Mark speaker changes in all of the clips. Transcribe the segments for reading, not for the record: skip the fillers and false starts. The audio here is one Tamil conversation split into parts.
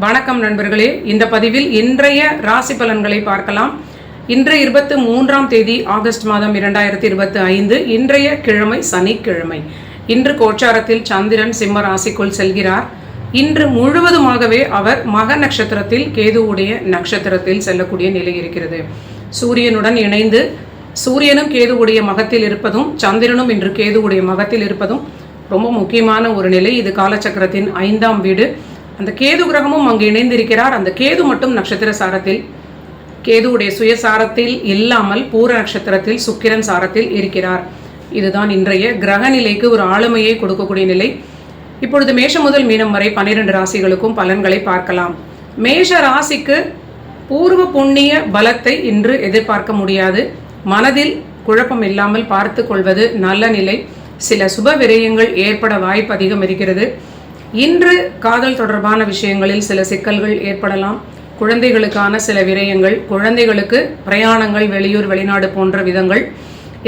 Speaker 1: வணக்கம் நண்பர்களே, இந்த பதிவில் இன்றைய ராசி பலன்களை பார்க்கலாம். இன்று 23ஆம் தேதி ஆகஸ்ட் மாதம் 2025. இன்றைய கிழமை சனிக்கிழமை. இன்று கோச்சாரத்தில் சந்திரன் சிம்ம ராசிக்குள் செல்கிறார். இன்று முழுவதுமாகவே அவர் மக நட்சத்திரத்தில் கேதுவுடைய நட்சத்திரத்தில் செல்லக்கூடிய நிலை இருக்கிறது. சூரியனுடன் இணைந்து சூரியனும் கேதுவுடைய மகத்தில் இருப்பதும் சந்திரனும் இன்று கேதுவுடைய மகத்தில் இருப்பதும் ரொம்ப முக்கியமான ஒரு நிலை. இது காலச்சக்கரத்தின் 5ஆம் வீடு. அந்த கேது கிரகமும் அங்கு இணைந்திருக்கிறார். அந்த கேது மட்டும் நட்சத்திர சாரத்தில், கேதுவுடைய சுயசாரத்தில் இல்லாமல் பூர நட்சத்திரத்தில் சுக்கிரன் சாரத்தில் இருக்கிறார். இதுதான் இன்றைய கிரக நிலைக்கு ஒரு ஆளுமையை கொடுக்கக்கூடிய நிலை. இப்பொழுது மேஷம் முதல் மீனம் வரை 12 ராசிகளுக்கும் பலன்களை பார்க்கலாம். மேஷ ராசிக்கு பூர்வ புண்ணிய பலத்தை இன்று எதிர்பார்க்க முடியாது. மனதில் குழப்பம் இல்லாமல் பார்த்து கொள்வது நல்ல நிலை. சில சுப விரயங்கள் ஏற்பட வாய்ப்பு அதிகம் இருக்கிறது. இன்று காதல் தொடர்பான விஷயங்களில் சில சிக்கல்கள் ஏற்படலாம். குழந்தைகளுக்கான சில விரயங்கள், குழந்தைகளுக்கு பிரயாணங்கள், வெளியூர் வெளிநாடு போன்ற விதங்கள்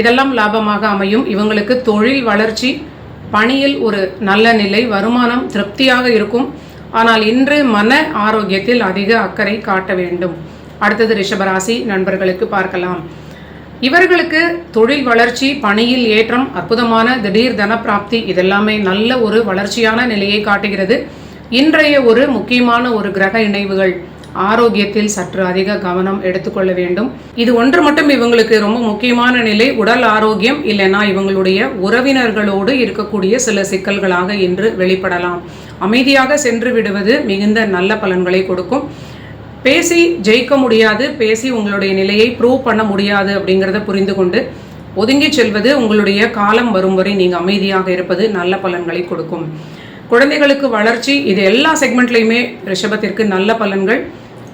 Speaker 1: இதெல்லாம் லாபமாக அமையும். இவங்களுக்கு தொழில் வளர்ச்சி, பணியில் ஒரு நல்ல நிலை, வருமானம் திருப்தியாக இருக்கும். ஆனால் இன்று மன ஆரோக்கியத்தில் அதிக அக்கறை காட்ட வேண்டும். அடுத்தது ரிஷபராசி நண்பர்களுக்கு பார்க்கலாம். இவர்களுக்கு தொழில் வளர்ச்சி, பணியில் ஏற்றம், அற்புதமான திடீர் தனப்பிராப்தி இதெல்லாமே நல்ல ஒரு வளர்ச்சியான நிலையை காட்டுகிறது. இன்றைய ஒரு முக்கியமான ஒரு கிரக இணைவுகள், ஆரோக்கியத்தில் சற்று அதிக கவனம் எடுத்துக்கொள்ள வேண்டும். இது ஒன்று மட்டும் இவங்களுக்கு ரொம்ப முக்கியமான நிலை. உடல் ஆரோக்கியம் இல்லைன்னா இவங்களுடைய உறவினர்களோடு இருக்கக்கூடிய சில சிக்கல்களாக இன்று வெளிப்படலாம். அமைதியாக சென்று விடுவது மிகுந்த நல்ல பலன்களை கொடுக்கும். பேசி ஜெயிக்க முடியாது, பேசி உங்களுடைய நிலையை ப்ரூவ் பண்ண முடியாது அப்படிங்கிறத புரிந்து கொண்டு ஒதுங்கி செல்வது, உங்களுடைய காலம் வரும் வரை நீங்கள் அமைதியாக இருப்பது நல்ல பலன்களை கொடுக்கும். குழந்தைகளுக்கு வளர்ச்சி, இது எல்லா செக்மெண்ட்லையுமே ரிஷபத்திற்கு நல்ல பலன்கள்.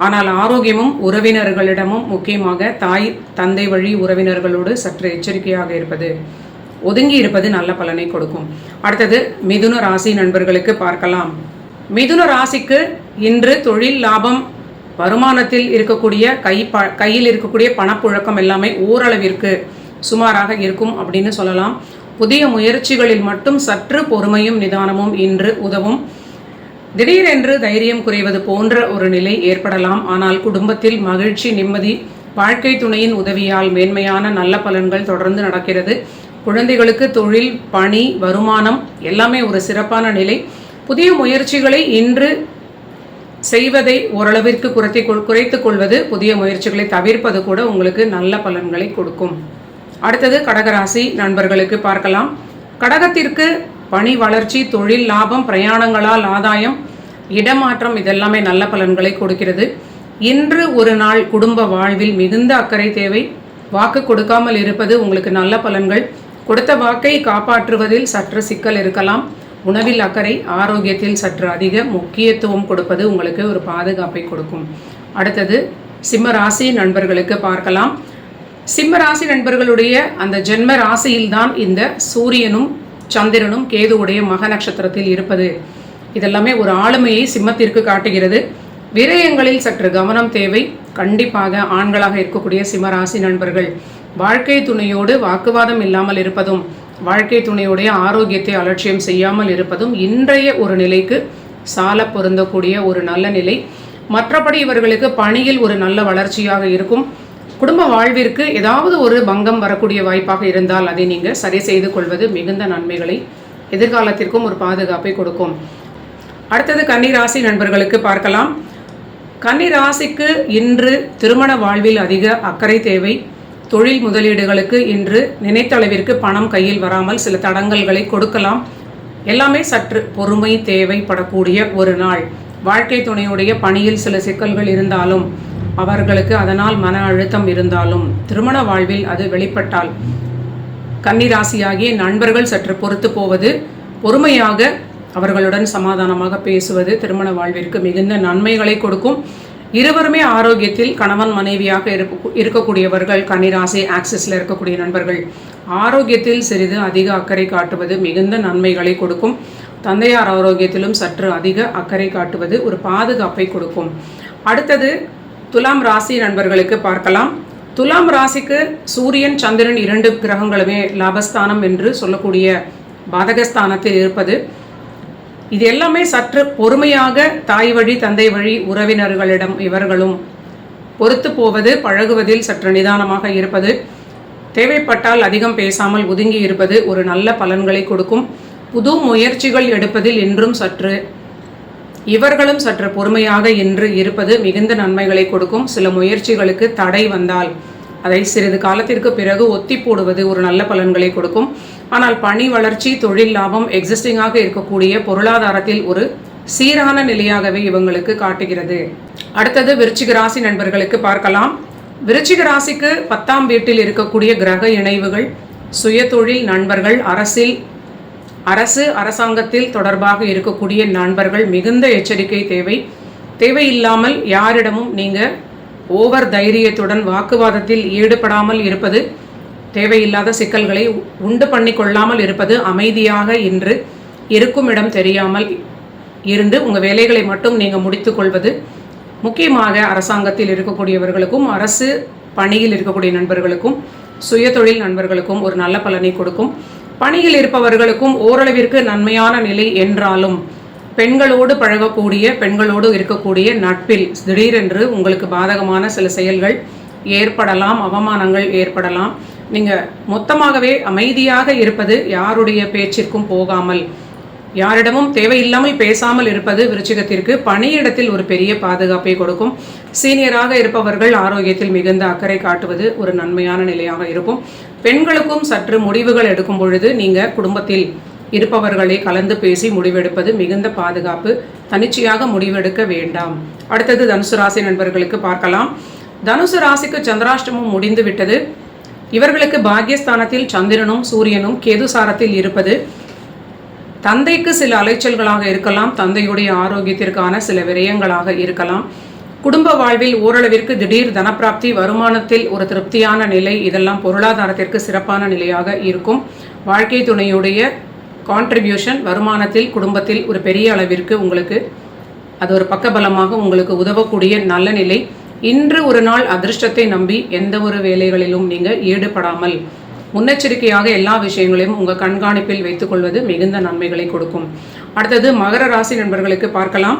Speaker 1: ஆனால் ஆரோக்கியமும் உறவினர்களிடமும், முக்கியமாக தாய் தந்தை வழி உறவினர்களோடு சற்று எச்சரிக்கையாக இருப்பது, ஒதுங்கி இருப்பது நல்ல பலனை கொடுக்கும். அடுத்தது மிதுன ராசி நண்பர்களுக்கு பார்க்கலாம். மிதுன ராசிக்கு இன்று தொழில் லாபம், வருமானத்தில் இருக்கக்கூடிய கையில் இருக்கக்கூடிய பணப்புழக்கம் எல்லாமே ஓரளவிற்கு சுமாராக இருக்கும் அப்படின்னு சொல்லலாம். புதிய முயற்சிகளில் மட்டும் சற்று பொறுமையும் நிதானமும் இன்று உதவும். திடீரென்று தைரியம் குறைவது போன்ற ஒரு நிலை ஏற்படலாம். ஆனால் குடும்பத்தில் மகிழ்ச்சி, நிம்மதி, வாழ்க்கை துணையின் உதவியால் மேன்மையான நல்ல பலன்கள் தொடர்ந்து நடக்கிறது. குழந்தைகளுக்கு தொழில், பணி, வருமானம் எல்லாமே ஒரு சிறப்பான நிலை. புதிய முயற்சிகளை இன்று செய்வதை ஓரளவிற்கு குறைத்துக் கொள்வது, புதிய முயற்சிகளை தவிர்ப்பது கூட உங்களுக்கு நல்ல பலன்களை கொடுக்கும். அடுத்தது கடகராசி நண்பர்களுக்கு பார்க்கலாம். கடகத்திற்கு பணி வளர்ச்சி, தொழில் லாபம், பிரயாணங்களால் ஆதாயம், இடமாற்றம் இதெல்லாமே நல்ல பலன்களை கொடுக்கிறது. இன்று ஒரு நாள் குடும்ப வாழ்வில் மிகுந்த அக்கறை தேவை. வாக்கு கொடுக்காமல் இருப்பது உங்களுக்கு நல்ல பலன்கள். கொடுத்த வாக்கை காப்பாற்றுவதில் சற்று சிக்கல் இருக்கலாம். உணவில் அக்கறை, ஆரோக்கியத்தில் சற்று அதிக முக்கியத்துவம் கொடுப்பது உங்களுக்கு ஒரு பாதுகாப்பை கொடுக்கும். அடுத்தது சிம்ம ராசி நண்பர்களுக்கு பார்க்கலாம். சிம்ம ராசி நண்பர்களுடைய அந்த ஜென்ம ராசியில்தான் இந்த சூரியனும் சந்திரனும் கேதுவுடைய மக நட்சத்திரத்தில் இருப்பது இதெல்லாமே ஒரு ஆளுமையை சிம்மத்திற்கு காட்டுகிறது. விரயங்களில் சற்று கவனம் தேவை. கண்டிப்பாக ஆண்களாக இருக்கக்கூடிய சிம்ம ராசி நண்பர்கள் வாழ்க்கை துணையோடு வாக்குவாதம் இல்லாமல் இருப்பதும், வாழ்க்கை துணையுடைய ஆரோக்கியத்தை அலட்சியம் செய்யாமல் இருப்பதும் இன்றைய ஒரு நிலைக்கு சால பொருந்தக்கூடிய ஒரு நல்ல நிலை. மற்றபடி இவர்களுக்கு பணியில் ஒரு நல்ல வளர்ச்சியாக இருக்கும். குடும்ப வாழ்விற்கு ஏதாவது ஒரு பங்கம் வரக்கூடிய வாய்ப்பாக இருந்தால் அதை நீங்கள் சரி செய்து கொள்வது மிகுந்த நன்மைகளை, எதிர்காலத்திற்கும் ஒரு பாதுகாப்பை கொடுக்கும். அடுத்தது கன்னிராசி நண்பர்களுக்கு பார்க்கலாம். கன்னிராசிக்கு இன்று திருமண வாழ்வில் அதிக அக்கறை தேவை. தொழில் முதலீடுகளுக்கு இன்று நினைத்த அளவிற்கு பணம் கையில் வராமல் சில தடங்கல்களை கொடுக்கலாம். எல்லாமே சற்று பொறுமை தேவைப்படக்கூடிய ஒரு நாள். வாழ்க்கை துணையுடைய பணியில் சில சிக்கல்கள் இருந்தாலும், அவர்களுக்கு அதனால் மன அழுத்தம் இருந்தாலும், திருமண வாழ்வில் அது வெளிப்பட்டால் கன்னிராசியாகிய நண்பர்கள் சற்று பொறுத்து போவது, பொறுமையாக அவர்களுடன் சமாதானமாக பேசுவது திருமண வாழ்விற்கு மிகுந்த நன்மைகளை கொடுக்கும். இருவருமே ஆரோக்கியத்தில் கணவன் மனைவியாக இருக்கக்கூடியவர்கள், கன்னிராசி ஆக்சிஸில் இருக்கக்கூடிய நண்பர்கள் ஆரோக்கியத்தில் சிறிது அதிக அக்கறை காட்டுவது மிகுந்த நன்மைகளை கொடுக்கும். தந்தையார் ஆரோக்கியத்திலும் சற்று அதிக அக்கறை காட்டுவது ஒரு பாதுகாப்பை கொடுக்கும். அடுத்தது துலாம் ராசி நண்பர்களுக்கு பார்க்கலாம். துலாம் ராசிக்கு சூரியன் சந்திரன் 2 கிரகங்களுமே லாபஸ்தானம் என்று சொல்லக்கூடிய பாதகஸ்தானத்தில் இருப்பது இது எல்லாமே சற்று பொறுமையாக தாய் வழி தந்தை வழி உறவினர்களிடம் இவர்களும் பொறுத்து போவது, பழகுவதில் சற்று நிதானமாக இருப்பது, தேவைப்பட்டால் அதிகம் பேசாமல் ஒதுங்கி இருப்பது ஒரு நல்ல பலன்களை கொடுக்கும். புது முயற்சிகள் எடுப்பதில் இன்றும் இவர்களும் சற்று பொறுமையாக இன்று இருப்பது மிகுந்த நன்மைகளை கொடுக்கும். சில முயற்சிகளுக்கு தடை வந்தால் அதை சிறிது காலத்திற்கு பிறகு ஒத்தி போடுவது ஒரு நல்ல பலன்களை கொடுக்கும். ஆனால் பணி வளர்ச்சி, தொழில் லாபம், எக்ஸிஸ்டிங்காக இருக்கக்கூடிய பொருளாதாரத்தில் ஒரு சீரான நிலையாகவே இவங்களுக்கு காட்டுகிறது. அடுத்தது விருச்சிக ராசி நண்பர்களுக்கு பார்க்கலாம். விருச்சிக ராசிக்கு 10ஆம் வீட்டில் இருக்கக்கூடிய கிரக இணைவுகள், சுயதொழில் நண்பர்கள், அரசாங்கத்தில் தொடர்பாக இருக்கக்கூடிய நண்பர்கள் மிகுந்த எச்சரிக்கை தேவை. தேவையில்லாமல் யாரிடமும் நீங்கள் ஓவர் தைரியத்துடன் வாக்குவாதத்தில் ஈடுபடாமல் இருப்பது, தேவையில்லாத சிக்கல்களை உண்டு பண்ணி கொள்ளாமல் இருப்பது, அமைதியாக இன்று இருக்கும் இடம் தெரியாமல் இருந்து உங்கள் வேலைகளை மட்டும் நீங்கள் முடித்து கொள்வது, முக்கியமாக அரசாங்கத்தில் இருக்கக்கூடியவர்களுக்கும் அரசு பணியில் இருக்கக்கூடிய நண்பர்களுக்கும் சுயதொழில் நண்பர்களுக்கும் ஒரு நல்ல பலனை கொடுக்கும். பணியில் இருப்பவர்களுக்கும் ஓரளவிற்கு நன்மையான நிலை என்றாலும் பெண்களோடு பழகக்கூடிய, பெண்களோடு இருக்கக்கூடிய நட்பில் திடீரென்று உங்களுக்கு பாதகமான சில செயல்கள் ஏற்படலாம், அவமானங்கள் ஏற்படலாம். நீங்கள் மொத்தமாகவே அமைதியாக இருப்பது, யாருடைய பேச்சிற்கும் போகாமல், யாரிடமும் தேவையில்லாமல் பேசாமல் இருப்பது விருச்சிகத்திற்கு பணியிடத்தில் ஒரு பெரிய பாதுகாப்பை கொடுக்கும். சீனியராக இருப்பவர்கள் ஆரோக்கியத்தில் மிகுந்த அக்கறை காட்டுவது ஒரு நன்மையான நிலையாக இருக்கும். பெண்களுக்கும் சற்று முடிவுகள் எடுக்கும் பொழுது நீங்கள் குடும்பத்தில் இருப்பவர்களை கலந்து பேசி முடிவெடுப்பது மிகுந்த பாதுகாப்பு. தனிச்சையாக முடிவெடுக்க வேண்டாம். அடுத்தது தனுசு ராசி நண்பர்களுக்கு பார்க்கலாம். தனுசு ராசிக்கு சந்திராஷ்டமம் முடிந்து விட்டது. இவர்களுக்கு பாக்யஸ்தானத்தில் சந்திரனும் சூரியனும் கேது சாரத்தில் இருப்பது தந்தைக்கு சில அலைச்சல்களாக இருக்கலாம், தந்தையுடைய ஆரோக்கியத்திற்கான சில விரயங்களாக இருக்கலாம். குடும்ப வாழ்வில் ஓரளவிற்கு திடீர் தனப்பிராப்தி, வருமானத்தில் ஒரு திருப்தியான நிலை, இதெல்லாம் பொருளாதாரத்திற்கு சிறப்பான நிலையாக இருக்கும். வாழ்க்கை துணையுடைய கான்ட்ரிபியூஷன் வருமானத்தில், குடும்பத்தில் ஒரு பெரிய அளவிற்கு உங்களுக்கு அது ஒரு பக்கபலமாக உங்களுக்கு உதவக்கூடிய நல்ல நிலை. இன்று ஒரு நாள் அதிர்ஷ்டத்தை நம்பி எந்த ஒரு வேலைகளிலும் நீங்கள் ஈடுபடாமல் முன்னெச்சரிக்கையாக எல்லா விஷயங்களையும் உங்கள் கண்காணிப்பில் வைத்துக்கொள்வது மிகுந்த நன்மைகளை கொடுக்கும். அடுத்தது மகர ராசி நண்பர்களுக்கு பார்க்கலாம்.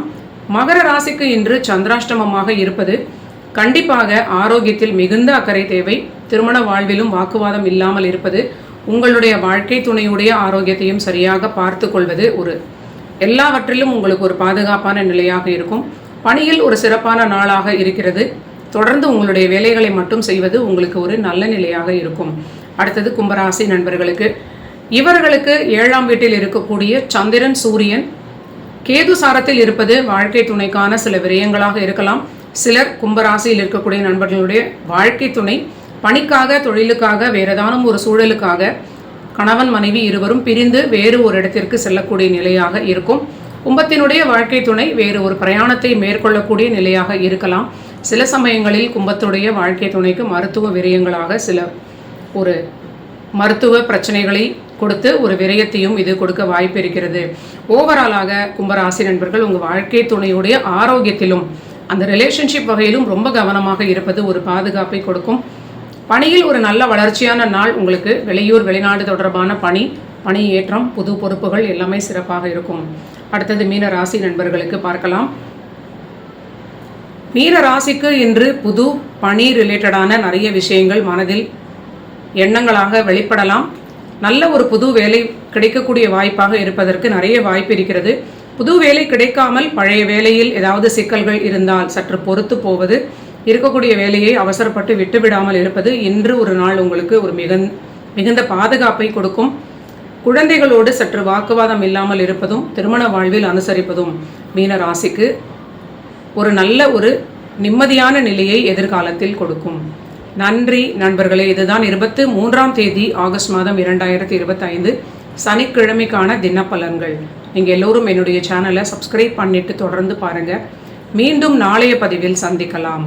Speaker 1: மகர ராசிக்கு இன்று சந்திராஷ்டமமாக இருப்பது கண்டிப்பாக ஆரோக்கியத்தில் மிகுந்த அக்கறை தேவை. திருமண வாழ்விலும் வாக்குவாதம் இல்லாமல் இருப்பது, உங்களுடைய வாழ்க்கை துணையுடைய ஆரோக்கியத்தையும் சரியாக பார்த்து கொள்வது எல்லாவற்றிலும் உங்களுக்கு ஒரு பாதுகாப்பான நிலையாக இருக்கும். பணியில் ஒரு சிறப்பான நாளாக இருக்கிறது. தொடர்ந்து உங்களுடைய வேலைகளை மட்டும் செய்வது உங்களுக்கு ஒரு நல்ல நிலையாக இருக்கும். அடுத்தது கும்பராசி நண்பர்களுக்கு, இவர்களுக்கு 7ஆம் வீட்டில் இருக்கக்கூடிய சந்திரன் சூரியன் கேது சாரத்தில் இருப்பது வாழ்க்கை துணைக்கான சில விரயங்களாக இருக்கலாம். சிலர் கும்பராசியில் இருக்கக்கூடிய நண்பர்களுடைய வாழ்க்கை துணை பணிக்காக, தொழிலுக்காக, வேறு ஏதானும் ஒரு சூழலுக்காக கணவன் மனைவி இருவரும் பிரிந்து வேறு ஒரு இடத்திற்கு செல்லக்கூடிய நிலையாக இருக்கும். கும்பத்தினுடைய வாழ்க்கை துணை வேறு ஒரு பிரயாணத்தை மேற்கொள்ளக்கூடிய நிலையாக இருக்கலாம். சில சமயங்களில் கும்பத்துடைய வாழ்க்கை துணைக்கு மருத்துவ விரயங்களாக சில ஒரு மருத்துவ பிரச்சனைகளை கொடுத்து ஒரு விரயத்தையும் இது கொடுக்க வாய்ப்பு இருக்கிறது. ஓவராலாக கும்பராசி நண்பர்கள் உங்கள் வாழ்க்கை துணையுடைய ஆரோக்கியத்திலும் அந்த ரிலேஷன்ஷிப் வகையிலும் ரொம்ப கவனமாக இருப்பது ஒரு பாதுகாப்பை கொடுக்கும். பணியில் ஒரு நல்ல வளர்ச்சியான நாள் உங்களுக்கு. வெளியூர் வெளிநாடு தொடர்பான பணி ஏற்றம், புது பொறுப்புகள் எல்லாமே சிறப்பாக இருக்கும். அடுத்தது மீன ராசி நண்பர்களுக்கு பார்க்கலாம். மீன ராசிக்கு இன்று புது பணி ரிலேட்டடான நிறைய விஷயங்கள் மனதில் எண்ணங்களாக வெளிப்படலாம். நல்ல ஒரு புது வேலை கிடைக்கக்கூடிய வாய்ப்பாக இருப்பதற்கு நிறைய வாய்ப்பு இருக்கிறது. புது வேலை கிடைக்காமல் பழைய வேலையில் ஏதாவது சிக்கல்கள் இருந்தால் சற்று பொறுத்து போவது, இருக்கக்கூடிய வேலையை அவசரப்பட்டு விட்டுவிடாமல் இருப்பது இன்று ஒரு நாள் உங்களுக்கு ஒரு மிகுந்த பாதுகாப்பை கொடுக்கும். குழந்தைகளோடு சற்று வாக்குவாதம் இல்லாமல் இருப்பதும், திருமண வாழ்வில் அனுசரிப்பதும் மீன ராசிக்கு ஒரு நல்ல ஒரு நிம்மதியான நிலையை எதிர்காலத்தில் கொடுக்கும். நன்றி நண்பர்களே. இதுதான் 23ஆம் தேதி ஆகஸ்ட் மாதம் 2025 சனிக்கிழமைக்கான தினப்பலன்கள். நீங்கள் எல்லோரும் என்னுடைய சேனலை சப்ஸ்கிரைப் பண்ணிட்டு தொடர்ந்து பாருங்கள். மீண்டும் நாளைய பதிவில் சந்திக்கலாம்.